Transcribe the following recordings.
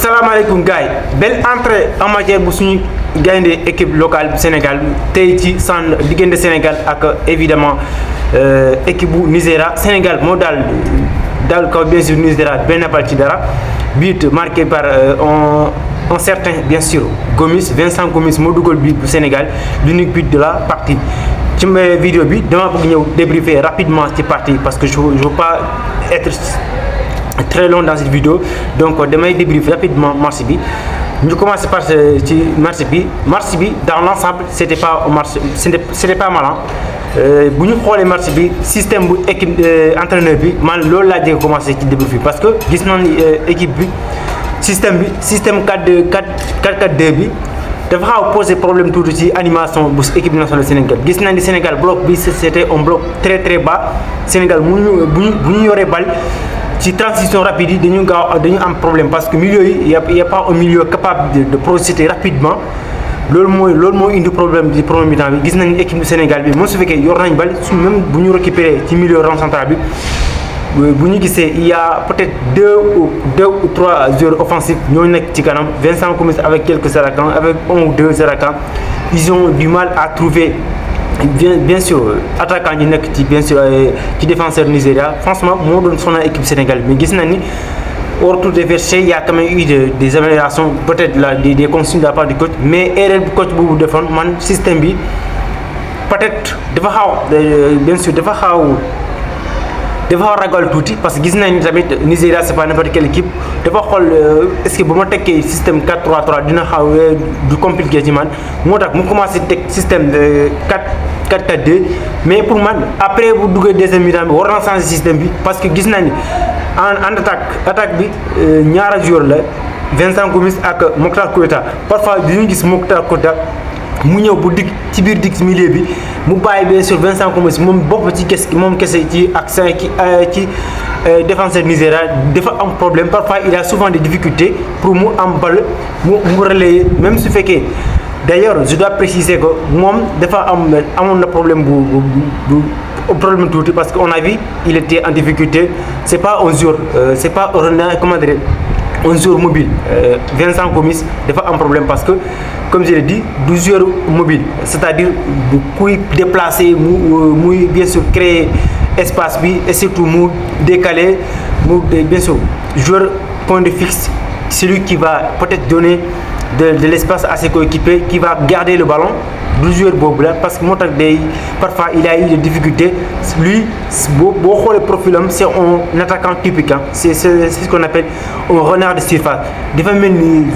salaamaaleykum gars yi belle entrée en matière bu suñu gaynde équipe locale bu Sénégal tey ci sànn diggante Sénégal ak évidemment équipe bu Nigéria Sénégal moo daal kaw bien sûr Nigéria benn bal ci dara but marqué par un certain bien sûr Gomis Vincent Gomis moo dugal but bu Sénégal l'unique but de la partie. ci vidéo bi dama bëgg ñëw débriefer rapidement ci partie parce que je veux pas être très long dans cette vidéo donc damay débriefer rapidement match bi ñu commencer par ci match bi dans l'ensemble c'était pas mal bu ñu xoolee match bi système bu équipe entraîneur bi man loolu laa jege commencer ci débrief bi parce que gis naa ni équipe bi système 4-4-2 bi dafa xaw a poser problème tuuti ci animation bu équipe nationale Sénégal gis nañ ni Sénégal bloc bi c'était un bloc très très bas Sénégal bu ñu yoree bal ci transition rapide yi dañu am problème parce que milieu yi y a pas un milieu capable de procéder rapidement loolu moo indi problème ci premier mi-temps bi gis nañ ni équipe du Sénégal bi moom su fekkee yor nañ bal su même bu ñu récupérer ci milieu rang central bi bu ñu gisee il y a peut-être deux ou trois joueurs offensifs ñoo nekk ci kanam Vincent Gomis avec quelques attaquants avec un ou deux attaquants ils ont du mal à trouver bien sûr attaquant ñi nekk ci bien sûr ci défenseur Nigéria franchement moo doon sonal équipe Sénégal mais gis nañ ni hors tout déversé il y a quand même eu des améliorations peut-être là des consignes de la part du coach mais erreur bu coach boobu defoon man système bi peut-être dafa xaw ragal tuuti parce que gis nañ ni tamit Nigéria c'est pas n'importe quelle équipe dafa xool est-ce que bu ma tekkee système 4-3-3 dina xaw du compliqué ci man moo tax mu commencé teg système de 4-4-2 mais pour man après bu duggee deuxième mi-temps bi war na changer système bi parce que gis nañ ni en attaque bi ñaara joueur la Vincent Gomis ak Mokhtar Koita parfois dañuy gis Mokhtar Koita mu ñëw bu dig ci biir dig milieu bi mu bàyyi bien sûr Vincent Gomis moom bopp ci kese ci ak ci défenseur Nigéria dafa am problème parfois il a souvent des difficultés pour mu am bal mu relayer même su fekkee d'ailleurs je dois préciser que moom dafa amoon na problème bu problème tuuti parce que on a vu il était en difficulté c'est pas un joueur un joueur mobile Vincent Gomis dafa am problème parce que comme je l'ai dit du joueur mobile c'est-à-dire bu kuy déplacer muy bien sûr créer espace bi et surtout mu décaler bien sûr joueur point de fixe celui qui va peut-être donner de l'espace à ses coéquipiers qui va garder le ballon du joueur boobu la parce que moo tax parfois il a eu des difficultés lui boo xoolee profilam c'est un attaquant typique c'est ce qu'on appelle un renard de surface dafa mel ni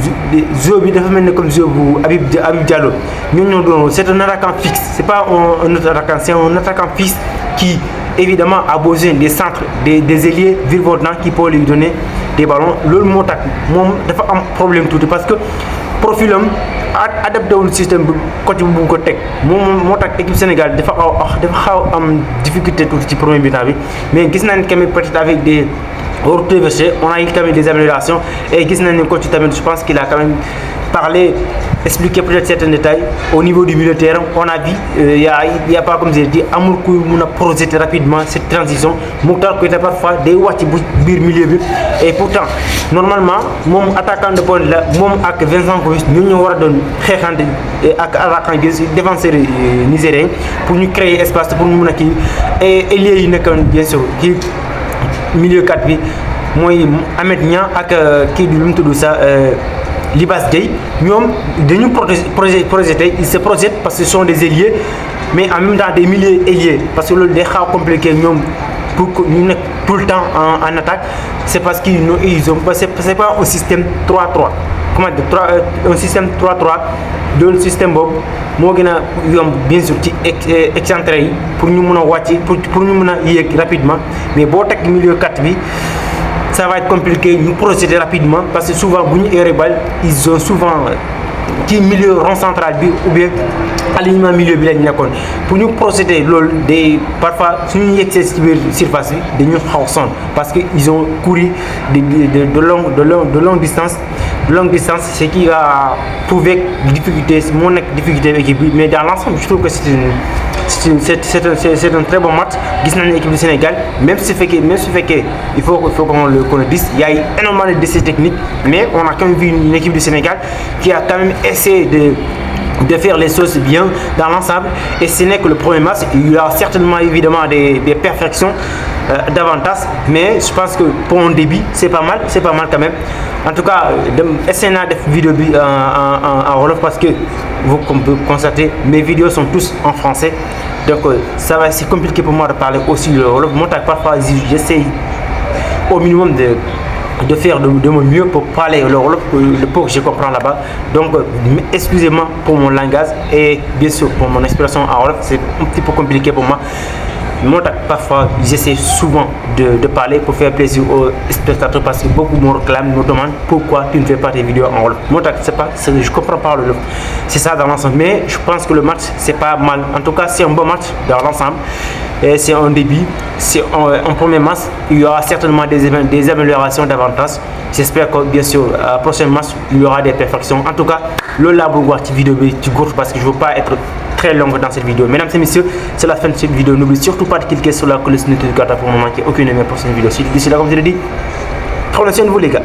joueur bi dafa mel ni comme joueur bu Habib Diallo ñoo doon c'est un attaquant fixe c'est pas un autre attaquant c'est un attaquant fixe qui évidemment a besoin des centres des ailiers virevoltants qui peuvent lui donner des ballons loolu moo tax moom dafa am problème tuuti parce que profilam adapté wul système bi côté bu ko teg moo tax équipe Sénégal dafa xaw am difficulté tuuti ci premier mi-temps bi mais gis nañ quand même peut-être avec des hors traversées on a eu quand même des améliorations et gis nañ ne coach tamit je pense qu'il a quand même parlé expliquer peut-être certains détails au niveau du milieu de terrain on a vu il y a pas comme je dis amul kuy mun a projeter rapidement cette transition Mokhtar Koita parfois day wàcc ci biir milieu bi et pourtant normalement moom attaquant de pointe la moom ak Vincent Gomis ñoo war a doon xeexante ak attaquant défenseur nigérien pour ñu créer espace pour ñu mun a kii et ailier yi nekkoon bien sûr kii milieu 4 bi mooy Ahmed Niang ak kii di lu mu tudd ça Libas Gueye ñoom dañu projeté ils se projettent parce que ce sont des ailiers mais en même temps des milieux ailiers parce que loolu day xaw compliqué ñoom pour que ñu nekk tout le temps en attaque c'est parce qu'ils ont c'est pas un système 3-3 comment dire un système 3-3 loolu système boobu moo gën a yomb bien sûr ci excentré yi pour ñu mun a wàcc pour ñu mun a yéeg rapidement mais boo teg milieu 4 bi ça va être compliqué ñu procéder rapidement parce que souvent bu ñu yore bal ils ont souvent ci milieu rond central bi ou bien alignement milieu bi lañ nekkoon pour ñu procéder loolu day parfois suñu yegsee ci biir surface bi dañu xaw sonn parce que ils ont couru de longue distance ce qui a prouvé difficulté moo nekk difficulté équipe bi mais dans l'ensemble je trouve que c'est un très bon match. L'équipe du Sénégal, même si fait que il faut qu'on le dise, il y a eu énormément de décès techniques, mais on a quand même vu une équipe du Sénégal qui a quand même essayé de faire les choses bien dans l'ensemble, et ce n'est que le premier match. Il y a certainement évidemment des perfections davantage, mais je pense que pour un début c'est pas mal quand même. En tout cas, essayez de vidéo en wolof, parce que vous pouvez constater mes vidéos sont tous en français, donc ça va être compliqué pour moi de parler aussi le wolof. Moi parfois j'essaie au minimum de faire de mon mieux pour parler le wolof, le peu que je comprends là-bas. Donc excusez-moi pour mon langage, et bien sûr pour mon expression en wolof, c'est un petit peu compliqué pour moi. Moi parfois j'essaie souvent de parler pour faire plaisir aux spectateurs, parce que beaucoup me réclament, me demandent pourquoi tu ne fais pas tes vidéos en wolof. Moi je comprends pas le wolof, c'est ça dans l'ensemble, mais je pense que le match c'est pas mal. En tout cas c'est un bon match dans l'ensemble, et c'est un début, c'est un premier match. Il y aura certainement des améliorations davantage. J'espère que bien sûr à prochain match il y aura des perfections. En tout cas le labo voir cette vidéo parce que je veux pas être très longue dans cette vidéo. Mesdames et messieurs, c'est la fin de cette vidéo. N'oubliez surtout pas de cliquer sur la cloche notificatoire pour ne manquer aucune de mes prochaines vidéos. D'ici là, comme je l'ai dit, prenez soin de vous les gars.